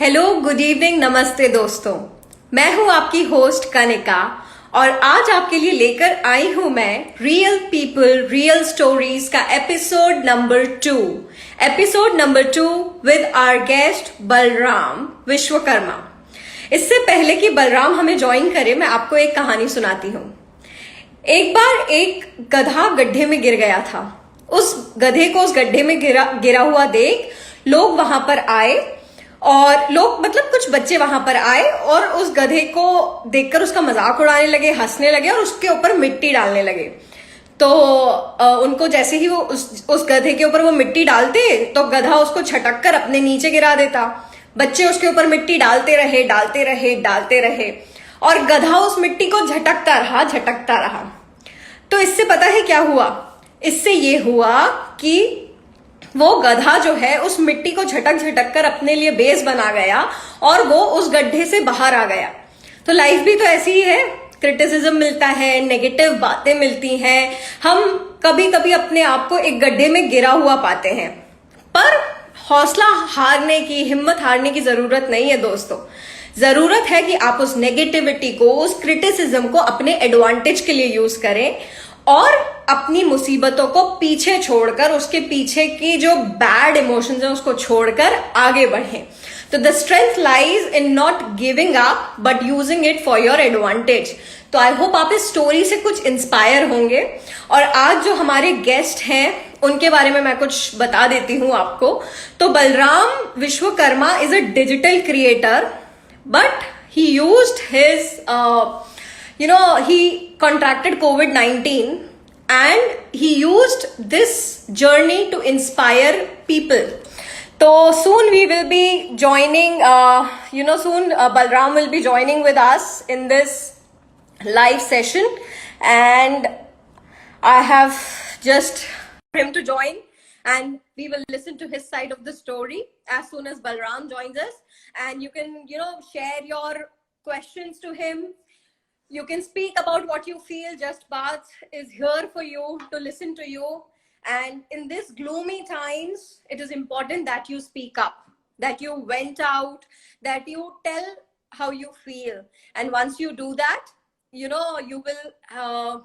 Hello, good evening, नमस्ते दोस्तों। मैं हूं आपकी होस्ट कनिका और आज आपके लिए लेकर आई हूं मैं रियल पीपल रियल स्टोरीज का episode number 2 with our guest Balram Vishwakarma. इससे पहले कि बलराम हमें ज्वाइन करे, मैं आपको एक कहानी सुनाती हूँ। एक बार एक गधा गड्ढे में गिर गया था। उस गधे को उस गड्ढे में गिरा हुआ देख लोग वहां पर आए और कुछ बच्चे वहां पर आए और उस गधे को देखकर उसका मजाक उड़ाने लगे, हंसने लगे और उसके ऊपर मिट्टी डालने लगे। तो उनको जैसे ही वो उस गधे के ऊपर वो मिट्टी डालते तो गधा उसको छटक कर अपने नीचे गिरा देता। बच्चे उसके ऊपर मिट्टी डालते रहे और गधा उस मिट्टी को झटकता रहा। तो इससे पता है क्या हुआ? इससे ये हुआ कि वो गधा जो है उस मिट्टी को झटक कर अपने लिए बेस बना गया और वो उस गड्ढे से बाहर आ गया। तो लाइफ भी तो ऐसी ही है, क्रिटिसिज्म मिलता है, नेगेटिव बातें मिलती हैं, हम कभी कभी अपने आप को एक गड्ढे में गिरा हुआ पाते हैं। पर हौसला हारने की, हिम्मत हारने की जरूरत नहीं है दोस्तों। जरूरत है कि आप उस नेगेटिविटी को, उस क्रिटिसिज्म को अपने एडवांटेज के लिए यूज करें और अपनी मुसीबतों को पीछे छोड़कर, उसके पीछे की जो बैड इमोशंस है उसको छोड़कर आगे बढ़ें। तो the strength lies in not giving up but using it for your advantage. तो आई होप आप इस स्टोरी से कुछ इंस्पायर होंगे। और आज जो हमारे गेस्ट हैं उनके बारे में मैं कुछ बता देती हूं आपको। तो Balram Vishwakarma is a digital creator, but he used his he contracted COVID-19 and he used this journey to inspire people. So soon we will be joining, Balram will be joining with us in this live session, and I have just him to join, and we will listen to his side of the story as soon as Balram joins us. And you can, share your questions to him. You can speak about what you feel. Just Baat is here for you, to listen to you. And in this gloomy times, it is important that you speak up, that you went out, that you tell how you feel. And once you do that, you will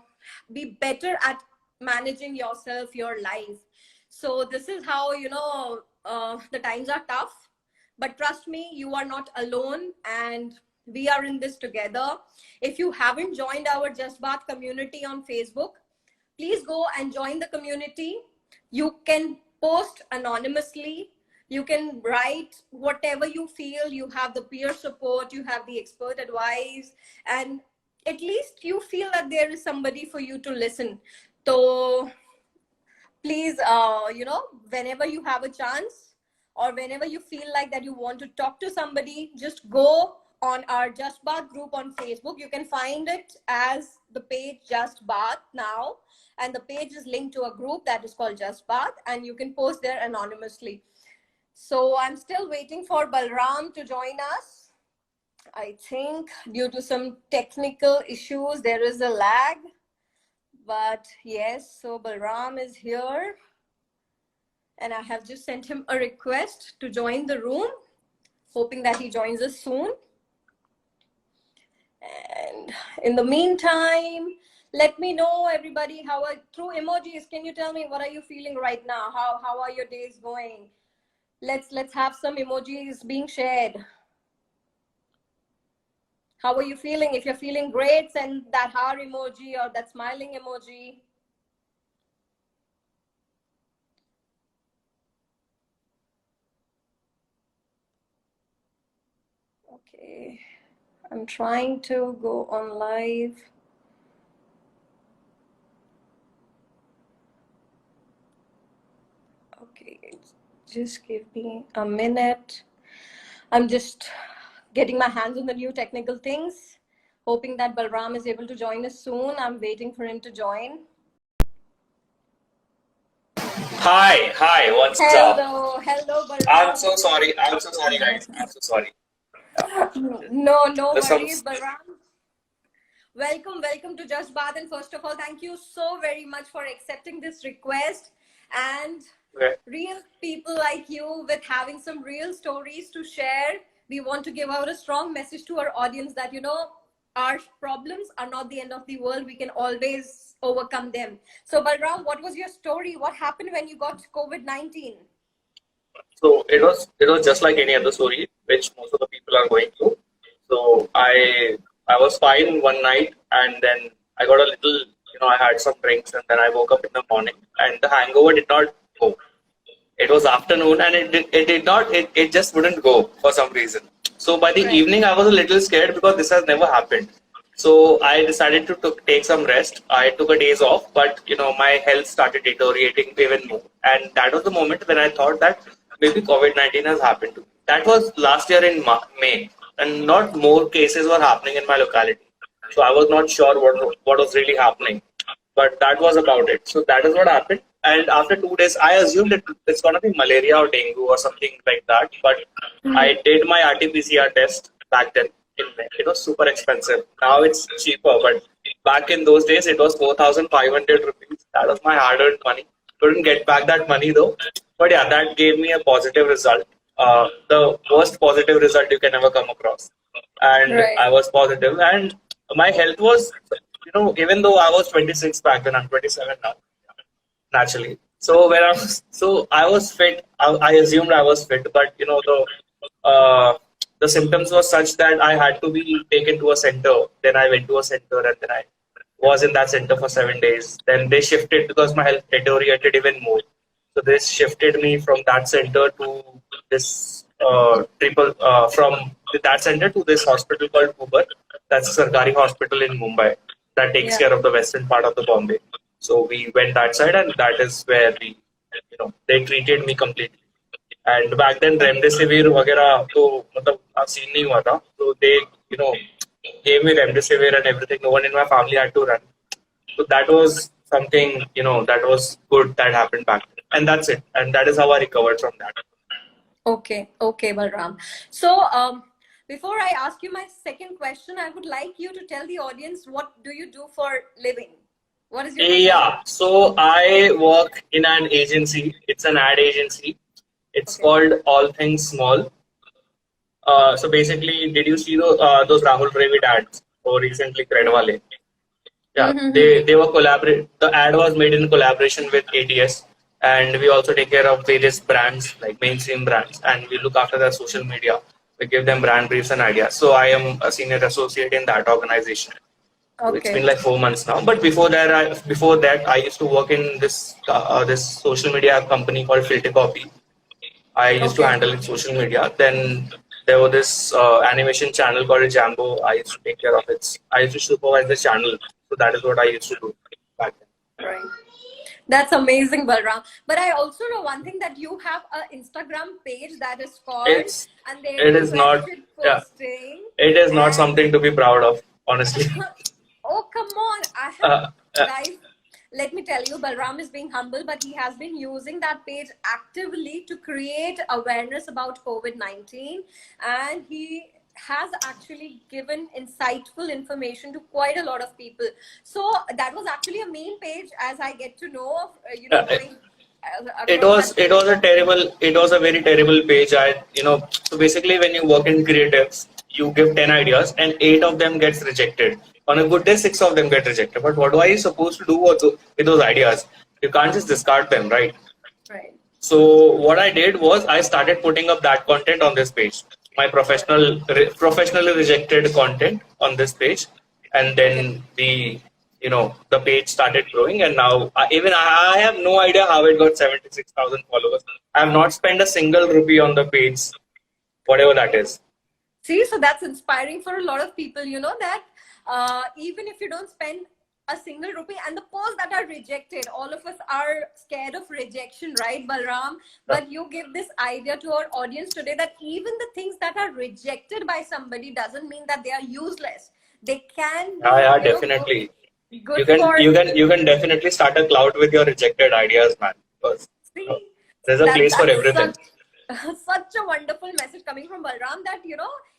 be better at managing yourself, your life. So this is how, the times are tough, but trust me, you are not alone and we are in this together. If you haven't joined our Just Baat community on Facebook, please go and join the community. You can post anonymously. You can write whatever you feel. You have the peer support, you have the expert advice, and at least you feel that there is somebody for you to listen. So please, whenever you have a chance or whenever you feel like that you want to talk to somebody, just go on our Just Baat group on Facebook. You can find it as the page Just Baat now, and the page is linked to a group that is called Just Baat, and you can post there anonymously. So I'm still waiting for Balram to join us. I think due to some technical issues there is a lag, but yes, so Balram is here and I have just sent him a request to join the room, hoping that he joins us soon. And in the meantime, let me know, everybody, through emojis, can you tell me what are you feeling right now? How are your days going? Let's have some emojis being shared. How are you feeling? If you're feeling great, send that heart emoji or that smiling emoji. Okay, I'm trying to go on live. Okay, just give me a minute. I'm just getting my hands on the new technical things, hoping that Balram is able to join us soon. I'm waiting for him to join. Hi, what's up? Hello, Balram. I'm so sorry, guys. I'm so sorry. No There's some- worries, Balram. Welcome to Just Baat. And first of all, thank you so very much for accepting this request. And Okay. real people like you with having some real stories to share we want to give out a strong message to our audience that, our problems are not the end of the world. We can always overcome them. So, Balram, what was your story? What happened when you got COVID-19? So it was just like any other story, which most of the people are going through. So I was fine one night, and then I got a little, I had some drinks, and then I woke up in the morning, and the hangover did not go. It was afternoon, and it just wouldn't go for some reason. So by the Right. evening, I was a little scared because this has never happened. So I decided to take some rest. I took a days off, but my health started deteriorating even more. And that was the moment when I thought that maybe COVID-19 has happened to me. That was last year in May, and not more cases were happening in my locality. So I was not sure what was really happening, but that was about it. So that is what happened. And after 2 days, I assumed it's gonna be malaria or dengue or something like that. But I did my RT-PCR test back then. It was super expensive. Now it's cheaper, but back in those days, it was 4,500 rupees. That was my hard-earned money. Couldn't get back that money though. But yeah, that gave me a positive result. The worst positive result you can ever come across. And Right. I was positive, and my health was, even though I was 26 back then, I'm 27 now, naturally. So I was fit. I assumed I was fit, but the symptoms were such that I had to be taken to a center. Then I went to a center, and then I was in that center for 7 days. Then they shifted because my health deteriorated even more. So they shifted me from that center to this from that center to this hospital called Uber. That's a Sarkari hospital in Mumbai that takes Yeah. care of the western part of the Bombay. So we went that side, and that is where they treated me completely. And back then, remdesivir वगैरह तो मतलब scene नहीं हुआ था. So they gave me remdesivir and everything. No one in my family had to run. So that was something that was good that happened back then. And that's it. And that is how I recovered from that. Okay, Balram. So, before I ask you my second question, I would like you to tell the audience, what do you do for living? What is your Yeah, so I work in an agency. It's an ad agency. It's Okay. called All Things Small. So basically, did you see those Rahul Dravid ads for recently Credwale? Yeah, they were collaborate. The ad was made in collaboration with ATS, and we also take care of various brands like mainstream brands, and we look after their social media. We give them brand briefs and ideas. So I am a senior associate in that organization. It's been Okay. like 4 months now. But before that, I used to work in this social media company called Filter Copy. I used to Okay. handle its social media. Then there was this animation channel called Jambo. I used to take care of it. I used to supervise the channel. So that is what I used to do back then. Right. That's amazing, Balram. But I also know one thing, that you have an Instagram page that is called, It's and there it you is not mentioned yeah. posting. It is not And something to be proud of, honestly. oh, come on! I have Uh, uh, guys. Let me tell you, Balram is being humble, but he has been using that page actively to create awareness about COVID-19, and he has actually given insightful information to quite a lot of people. So that was actually a main page, as I get to know of, yeah, going it across was a very terrible page. So basically when you work in creatives, you give 10 ideas and 8 of them gets rejected. On a good day, 6 of them get rejected. But what are you supposed to do with those ideas? You can't just discard them, right? Right. So what I did was I started putting up that content on this page, my professionally rejected content on this page, and then the page started growing, and now I have no idea how it got 76,000 followers. I have not spent a single rupee on the page, whatever that is. See, so that's inspiring for a lot of people, that even if you don't spend a single rupee, and the posts that are rejected, all of us are scared of rejection, right, Balram? But you give this idea to our audience today that even the things that are rejected by somebody doesn't mean that they are useless. They can be, Yeah, definitely. good You can for you can definitely start a cloud with your rejected ideas, man. Because see, there's a place for that's everything. Such a wonderful message coming from Balram that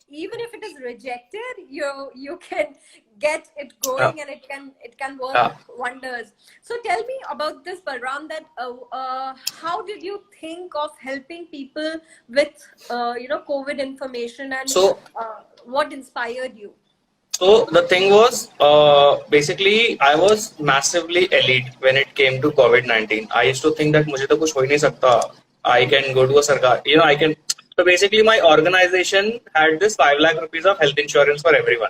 even if it is rejected, you can get it Yeah. going and it can Yeah. work wonders. So tell me about this, Balram, that how did you think of helping people with COVID information, and So what inspired you? So the thing was, basically, I was massively elite when it came to COVID-19. I used to think that मुझे तो कुछ हो ही नहीं सकता. I can go to a sarkar, I can. So basically, my organization had this 5 lakh rupees of health insurance for everyone.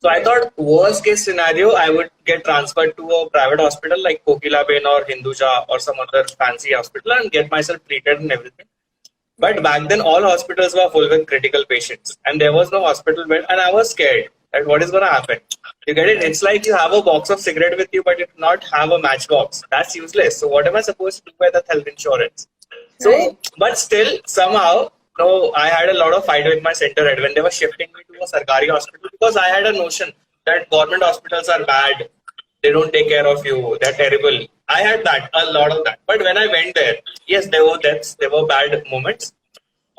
So I thought, worst case scenario, I would get transferred to a private hospital like Kokilaben or Hinduja or some other fancy hospital and get myself treated and everything. But back then, all hospitals were full with critical patients, and there was no hospital bed, and I was scared that what is going to happen. You get it? It's like you have a box of cigarette with you, but you do not have a matchbox. That's useless. So what am I supposed to do with that health insurance? So, Right. but still, somehow, no, I had a lot of fight with my center head when they were shifting me to a Sarkari hospital because I had a notion that government hospitals are bad. They don't take care of you. They're terrible. I had that, a lot of that. But when I went there, yes, there were deaths, there were bad moments.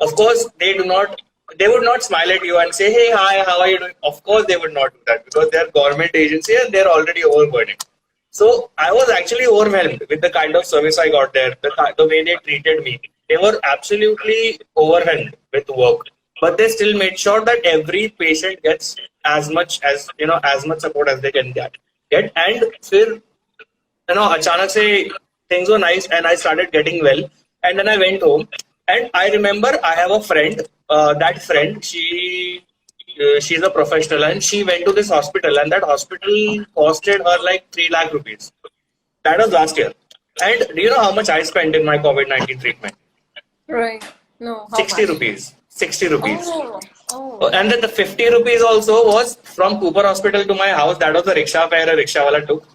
Of course, they would not smile at you and say, hey, hi, how are you doing? Of course, they would not do that because they're government agency and they're already overburdened. So I was actually overwhelmed with the kind of service I got there, the way they treated me. They were absolutely overwhelmed with work, but they still made sure that every patient gets as much support as they can get. And फिर अचानक से things were nice and I started getting well. And then I went home and I remember I have a friend. That friend, she's a professional and she went to this hospital and that hospital costed her like 3 lakh rupees. That was last year. And do you know how much I spent in my COVID-19 treatment? Right. No, how 60 much? rupees. 60 rupees. Oh. And then the 50 rupees also was from Cooper Hospital to my house. That was the rickshaw fare a rickshaw wala took.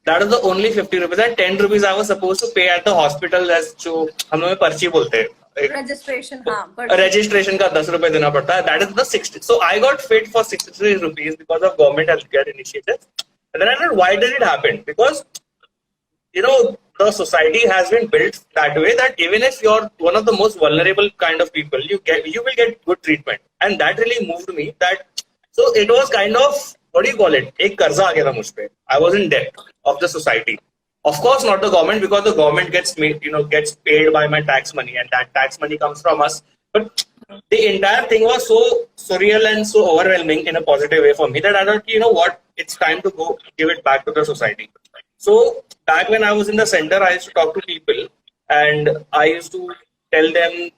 That was the only 50 rupees. And 10 rupees I was supposed to pay at the hospital as जो हम लोग में पर्ची बोलते हैं. Registration, हाँ. But Registration का 10 रुपए देना पड़ता है. That is the 60. So I got fit for 63 rupees because of government healthcare initiatives. And then I thought, why did it happen? Because the society has been built that way that even if you're one of the most vulnerable kind of people, you will get good treatment. And that really moved me. So it was kind of, what do you call it? एक कर्जा आ गया था मुझ पे. I was in debt of the society. Of course, not the government because the government gets paid by my tax money, and that tax money comes from us. But the entire thing was so surreal and so overwhelming in a positive way for me that I thought, you know what, it's time to go give it back to the society. So back when I was in the center, I used to talk to people and I used to tell them,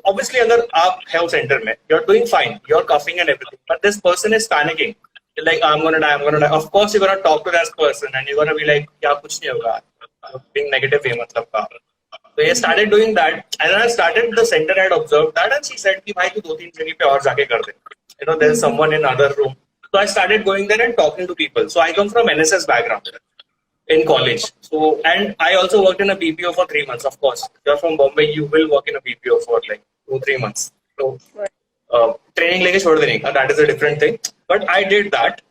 obviously, अगर आप health center में, you're doing fine, you're coughing and everything, but this person is panicking. Like, I'm gonna die. Of course, you're gonna talk to that person and you're gonna be like, क्या कुछ नहीं होगा, being negative way मतलब का. So I started doing that, and then I started the center had observed that, and she said कि भाई तू 2-3 जगह पे और जाके कर दे. There's someone in other room. So I started going there and talking to people. So I come from NSS background in college. So, and I also worked in a BPO for 3 months. Of course, if you're from Bombay, you will work in a BPO for like 2-3 months. So training लेके छोड़ देने का, that is a different thing. But I did that.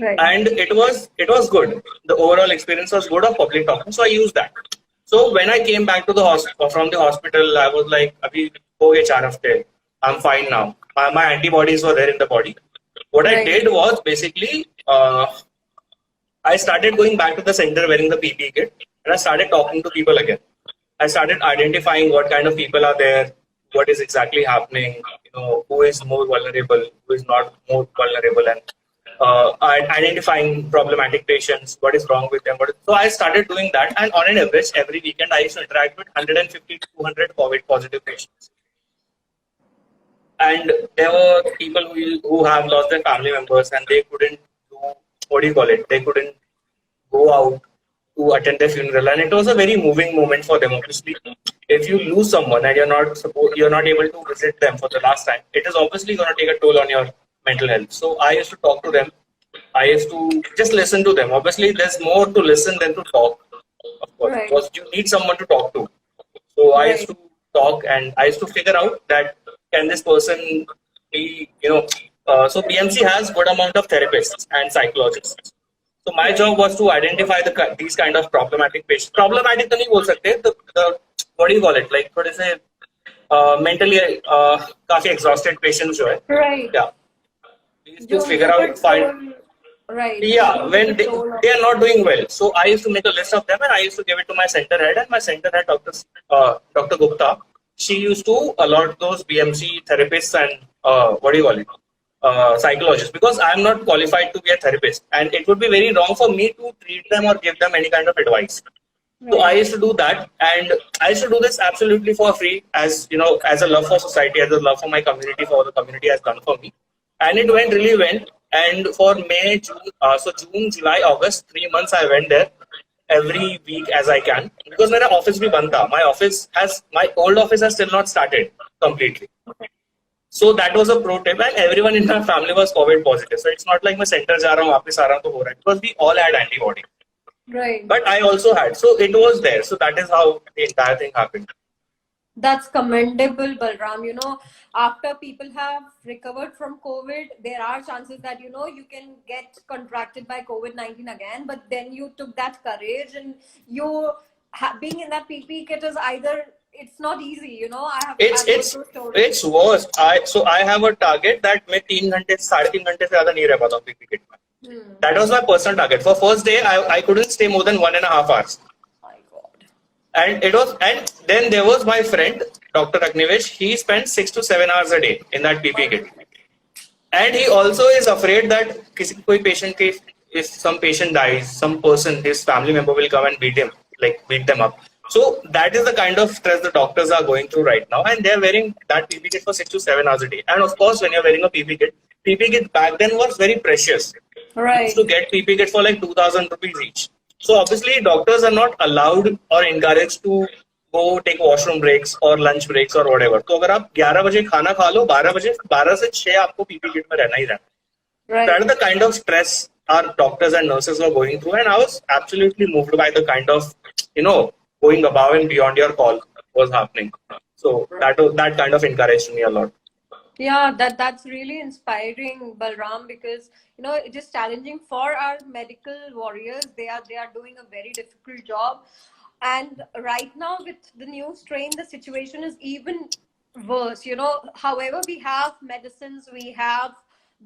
right. And it was good. The overall experience was good of public talking, so I used that. So when I came back to the from the hospital, I was like, "Abhi ho gaye 4 hafte. I'm fine now. My antibodies were there in the body." What I Right. did was basically, I started going back to the center wearing the PPE kit, and I started talking to people again. I started identifying what kind of people are there, what is exactly happening, who is more vulnerable, who is not more vulnerable, and identifying problematic patients, what is wrong with them. So I started doing that, and on an average, every weekend I used to interact with 150 to 200 COVID positive patients. And there were people who have lost their family members and they couldn't do, what do you call it? They couldn't go out to attend their funeral, and it was a very moving moment for them. Obviously, if you lose someone and you're not able to visit them for the last time, it is obviously going to take a toll on your mental health. So I used to talk to them. I used to just listen to them. Obviously, there's more to listen than to talk. Of course, Right. because you need someone to talk to. So I used Right. to talk and I used to figure out that can this person be, so BMC has good amount of therapists and psychologists. So my job was to identify these kind of problematic patients. Problematic तो नहीं बोल सकते. The what do you call it? Like थोड़े से mentally काफी exhausted patients जो है, Right. yeah, we used to जो figure उनके out, find, control, right, yeah, उनके when control they are not doing well. So I used to make a list of them and I used to give it to my center head, and my center head, Dr. Gupta, she used to allot those BMC therapists and what do you call it? Psychologists, because I'm not qualified to be a therapist, and it would be very wrong for me to treat them or give them any kind of advice. So I used to do that, and I used to do this absolutely for free, as you know, as a love for society, as a love for my community, for what the community has done for me, and it went really went. And for May, June, so June, July, August, 3 months I went there every week as I can, because my office bhi band tha. My old office has still not started completely. So that was a pro tip, and everyone in my family was COVID positive. So it's not like मैं center जा रहा हूँ, वापस आ रहा हूँ तो हो रहा है, because we all had antibody. right. But I also had, so it was there. So that is how the entire thing happened. That's commendable, Balram. You know, after people have recovered from COVID, there are chances that, you know, you can get contracted by COVID-19 again. But then you took that courage, and you being in that PPE kit is either, it's not easy, you know. I've heard those stories. It's worse. I have a target that मैं 3 घंटे 3.5 घंटे से ज़्यादा नहीं रह पाता हूँ PPE kit में. That was my personal target. For first day, I couldn't stay more than 1.5 hours. My God. And then there was my friend, Dr. Agnivesh. He spent 6 to 7 hours a day in that PPE kit. And he also is afraid that koi patient ke, if some patient dies, some person, his family member will come and beat them up. So that is the kind of stress the doctors are going through right now, and they're wearing that PPE kit for 6 to 7 hours a day. And of course, when you're wearing a PPE kit back then was very precious. Right. Used to get PPE kit for like 2,000 rupees each. So obviously, doctors are not allowed or encouraged to go take washroom breaks or lunch breaks or whatever. तो अगर आप 11 बजे खाना खा लो, 12 से 6 आपको PPE kit में रहना ही रहना. Right. That is the kind of stress our doctors and nurses were going through, and I was absolutely moved by the kind of, you know, going above and beyond your call was happening. So that kind of encouraged me a lot. Yeah, that's really inspiring, Balram, because you know it is challenging for our medical warriors. They are doing a very difficult job, and right now with the new strain, the situation is even worse. You know, however, we have medicines, we have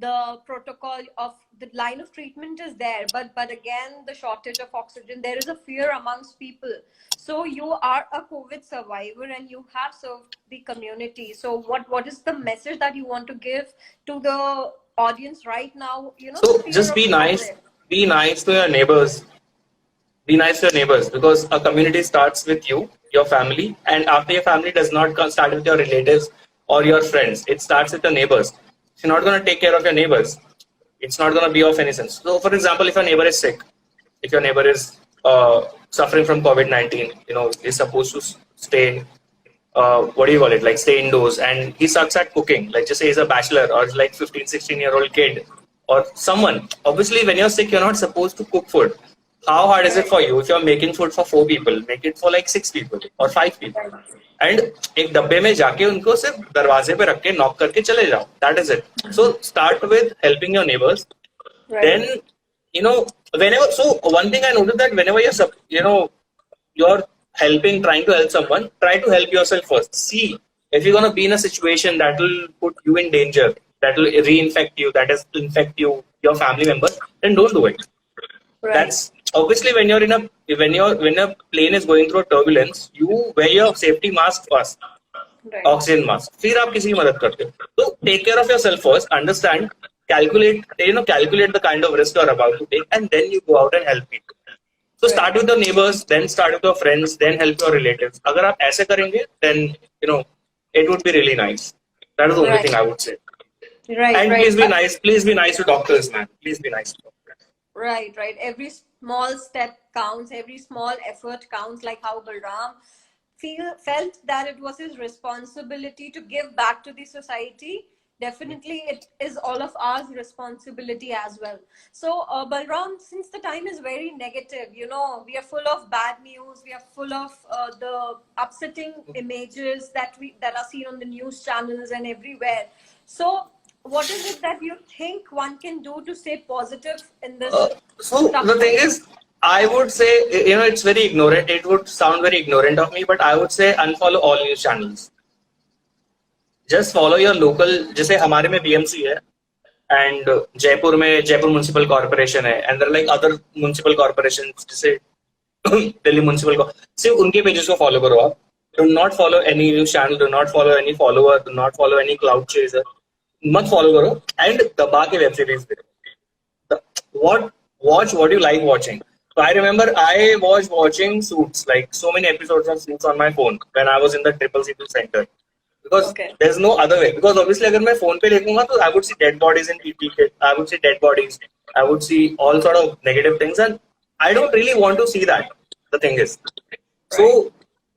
the protocol of the line of treatment is there, but again the shortage of oxygen, there is a fear amongst people. So you are a COVID survivor and you have served the community. So what is the message that you want to give to the audience right now? You know, so just be nice to your neighbors. Be nice to your neighbors, because a community starts with you, your family, and after your family does not start with your relatives or your friends. It starts with your neighbors. If you're not going to take care of your neighbors, it's not going to be of any sense. So, for example, if your neighbor is sick, if your neighbor is suffering from COVID-19, you know, is supposed to stay, stay indoors, and he sucks at cooking, like just say he's a bachelor or like 15, 16-year-old kid or someone. Obviously, when you're sick, you're not supposed to cook food. How hard is it for you if you're making food for 4 people? Make it for like 6 people or 5 people. And एक डब्बे में जाके उनको सिर्फ दरवाजे पे रख के नॉक करके चले जाओ. That is it. So start with helping your neighbors. Right. Then, you know, one thing I noticed that whenever you're trying to help someone, try to help yourself first. See, if you're going to be in a situation that will put you in danger, that will reinfect you, that is to infect you, your family members, then don't do it. Right. That's obviously when a plane is going through a turbulence, you wear your safety mask first, right. Oxygen mask. फिर आप किसी की मदद करते हो. So take care of yourself first. Understand, calculate the kind of risk you're about to take, and then you go out and help people. So start with your neighbors, then start with your friends, then help your relatives. अगर आप ऐसे करेंगे, then you know it would be really nice. That is the only thing I would say. Right. And right. please be nice. Please be nice to doctors, man. Please be nice to doctors. Right. Every small step counts. Every small effort counts. Like how Balram felt that it was his responsibility to give back to the society. Definitely, it is all of our responsibility as well. So, Balram, since the time is very negative, you know, we are full of bad news. We are full of the upsetting images that are seen on the news channels and everywhere. So, what is it that you think one can do to stay positive in this? So the thing is, I would say, you know, it's very ignorant. It would sound very ignorant of me, but I would say unfollow all news channels. just follow your local. जैसे हमारे में BMC है, and Jaipur में Jaipur municipal corporation है, and there are like other municipal corporations जैसे Delhi municipal, सिर्फ उनके pages को फॉलो करो आप. Do not follow any news channel, do not follow any follower, do not follow any cloud chaser. मत फॉलो करो, एंड दबा के वेब सीरीज देखो. What watch what you like watching. So I remember I was watching Suits, like so many episodes of Suits on my phone when I was in the Triple C2 center. Because Okay. there's no other way. Because obviously, अगर मैं phone पे देखूंगा तो I would see dead bodies in PP, I would see dead bodies, I would see all sort of negative things, and I don't really want to see that. The thing is, so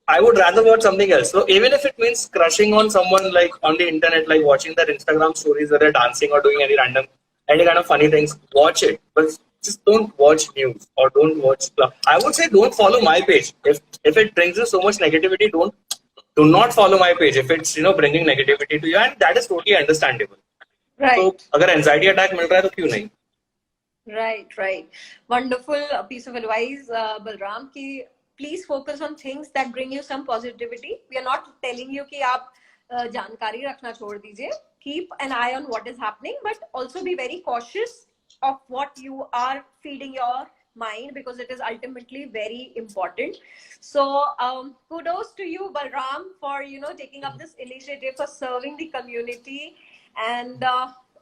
I would rather watch something else. So even if it means crushing on someone like on the internet, like watching their Instagram stories where they're dancing or doing any kind of funny things, watch it. But just don't watch news or don't watch stuff. I would say don't follow my page. If it brings you so much negativity, do not follow my page if it's bringing negativity to you, and that is totally understandable. Right. So अगर anxiety attack मिल रहा है तो क्यों नहीं? Right. Wonderful piece of advice, Balram. Ki please focus on things that bring you some positivity. We are not telling you कि आप जानकारी रखना छोड़ दीजिए. Keep an eye on what is happening, but also be very cautious of what you are feeding your mind, because it is ultimately very important. So kudos to you, Balram, for taking up this initiative for serving the community. And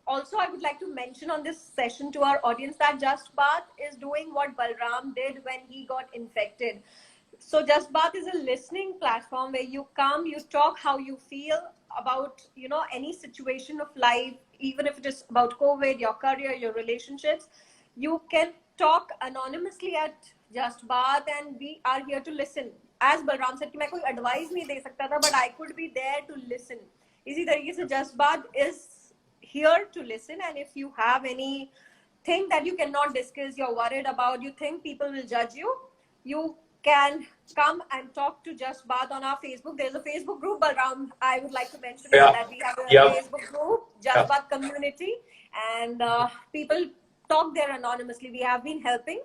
also, I would like to mention on this session to our audience that Just Baat is doing what Balram did when he got infected. So Just Baat is a listening platform where you come, you talk how you feel about any situation of life, even if it is about COVID, your career, your relationships. You can talk anonymously at Just Baat, and we are here to listen. As Balram said कि मैं कोई advice नहीं दे सकता था, but I could be there to listen. इसी तरीके से Just Baat is here to listen, and if you have anything that you cannot discuss, you're worried about, you think people will judge you, you can come and talk to Just Baat on our Facebook. There's a Facebook group, Balram. I would like to mention that we have a Facebook group, Just Baat community, and people talk there anonymously. We have been helping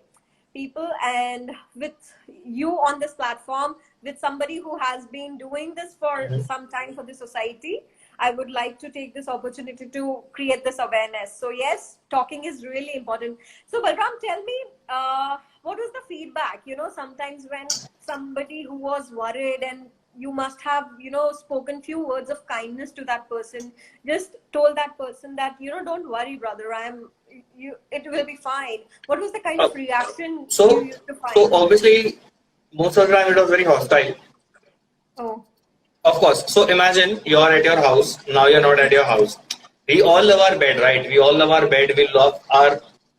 people, and with you on this platform, with somebody who has been doing this for some time for the society, I would like to take this opportunity to create this awareness. So yes, talking is really important. So Balram, tell me, what was the feedback? Sometimes when somebody who was worried, and you must have, spoken few words of kindness to that person, just told that person that, don't worry, brother, it will be fine. What was the kind of reaction you used to find? So obviously, most of the time it was very hostile. Oh. Of course. So imagine you're at your house. Now you're not at your house. We all love our bed, right? We all love our bed. We love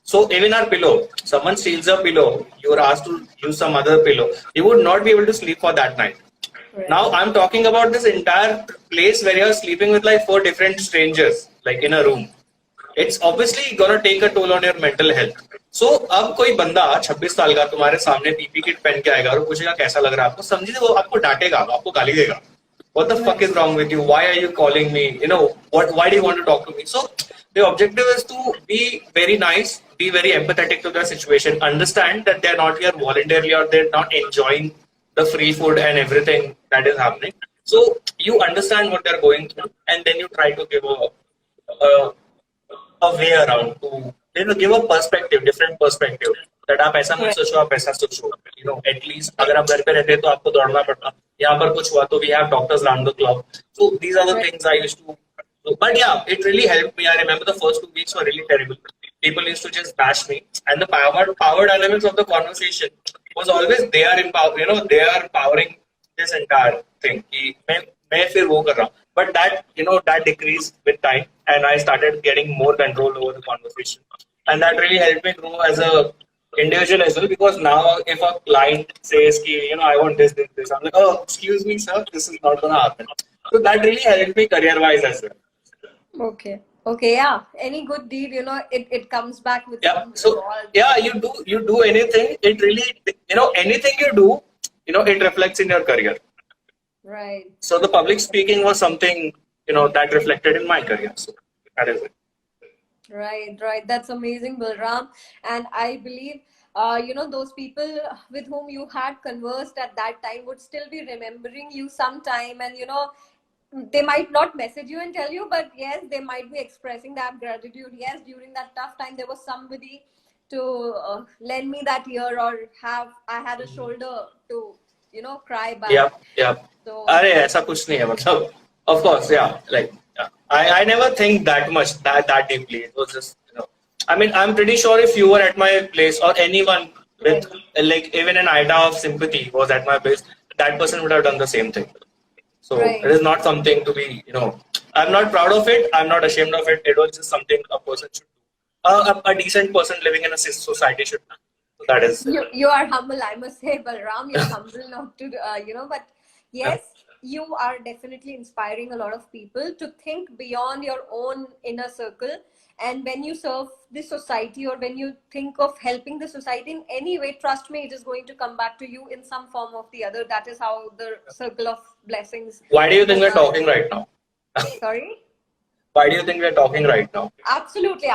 so even our pillow. Someone steals a pillow. You are asked to use some other pillow. You would not be able to sleep for that night. Right. Now I'm talking about this entire place where you're sleeping with like 4 different strangers, like in a room. It's obviously gonna take a toll on your mental health. So अब कोई बंदा 26 साल का तुम्हारे सामने PP kit पहन के आएगा और पूछेगा कैसा लग रहा है आपको, समझिए वो आपको डांटेगा, आपको गाली देगा. What the fuck is wrong with you? Why are you calling me? Why do you want to talk to me? So the objective is to be very nice, be very empathetic to their situation, understand that they're not here voluntarily or they're not enjoying the free food and everything that is happening. So you understand what they're going through, and then you try to give a way around to give a perspective, different perspective. That आप ऐसा मत सोचो, आप ऐसा सोचो. At least अगर आप घर पे रहते तो आपको दौड़ना पड़ता. यहाँ पर कुछ हुआ तो we have doctors round the clock. So these are the things I used to do. But yeah, it really helped me. I remember the first 2 weeks were really terrible. People used to just bash me, and the power dynamics of the conversation was always they are in power. They are powering this entire thing. कि मैं फिर वो कर रहा हूँ. But that decreased with time, and I started getting more control over the conversation, and that really helped me grow as a individual as well. Because now if a client says ki, I want this, I'm like, oh, excuse me, sir, this is not gonna happen. So that really helped me career wise as well. Okay, yeah. Any good deed, it comes back with So yeah, you do anything, it really, anything you do, it reflects in your career. Right. So the public speaking was something, that reflected in my career. So that is it. Right. That's amazing, Balram. And I believe, those people with whom you had conversed at that time would still be remembering you sometime. And, they might not message you and tell you, but yes, they might be expressing that gratitude. Yes, during that tough time, there was somebody to lend me that ear, or I had a shoulder to, cry Yeah, by. yeah. So अरे ऐसा कुछ नहीं है मतलब. Of course, yeah. Like yeah. I never think that much that deeply. It was just I mean, I'm pretty sure if you were at my place or anyone with like even an idea of sympathy was at my place, that person would have done the same thing. So right. it is not something to be, I'm not proud of it. I'm not ashamed of it. It was just something a person should do. A decent person living in a society should do. So that is. You are humble, I must say, Balram. You're humble not to, but yes, you are definitely inspiring a lot of people to think beyond your own inner circle. And when you serve the society, or when you think of helping the society in any way, trust me, it is going to come back to you in some form of the other. That is how the circle of blessings. Why do you think we're talking right now? Sorry? Why do you think we're talking right now? Absolutely.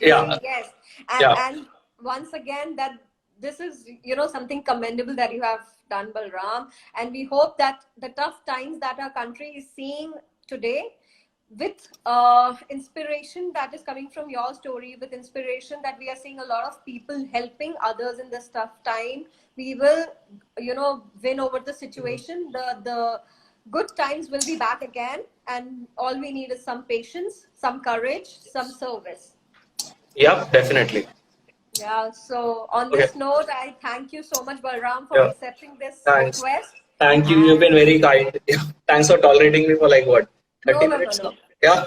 Yeah. Yes. And once again, that this is, something commendable that you have done, Balram. And we hope that the tough times that our country is seeing today, with inspiration that is coming from your story, with inspiration that we are seeing a lot of people helping others in this tough time, we will, win over the situation. The good times will be back again, and all we need is some patience, some courage, some service. Yeah, definitely. Yeah, so on this note, I thank you so much, Balram, for accepting this request. Thank you. You've been very kind. Thanks for tolerating me for like what, 30 minutes now? Yeah.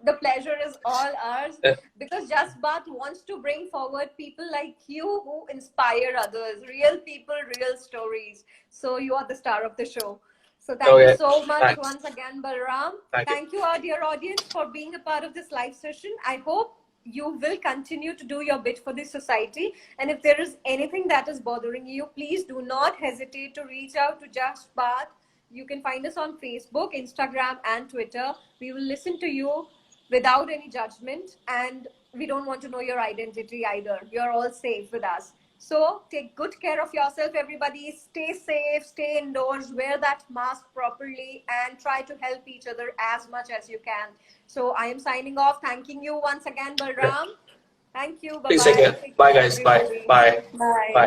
The pleasure is all ours, because Just Baat wants to bring forward people like you who inspire others, real people, real stories. So you are the star of the show. So thank you so much once again, Balram. Thank you, our dear audience, for being a part of this live session. I hope you will continue to do your bit for the society. And if there is anything that is bothering you, please do not hesitate to reach out to Just Baat. You can find us on Facebook, Instagram, and Twitter. We will listen to you without any judgment, and we don't want to know your identity either. You're all safe with us. So take good care of yourself, everybody. Stay safe, stay indoors, wear that mask properly, and try to help each other as much as you can. So I am signing off. Thanking you once again, Balram. Thank you. Bye-bye. Bye, guys. Bye. Bye. Bye. Bye.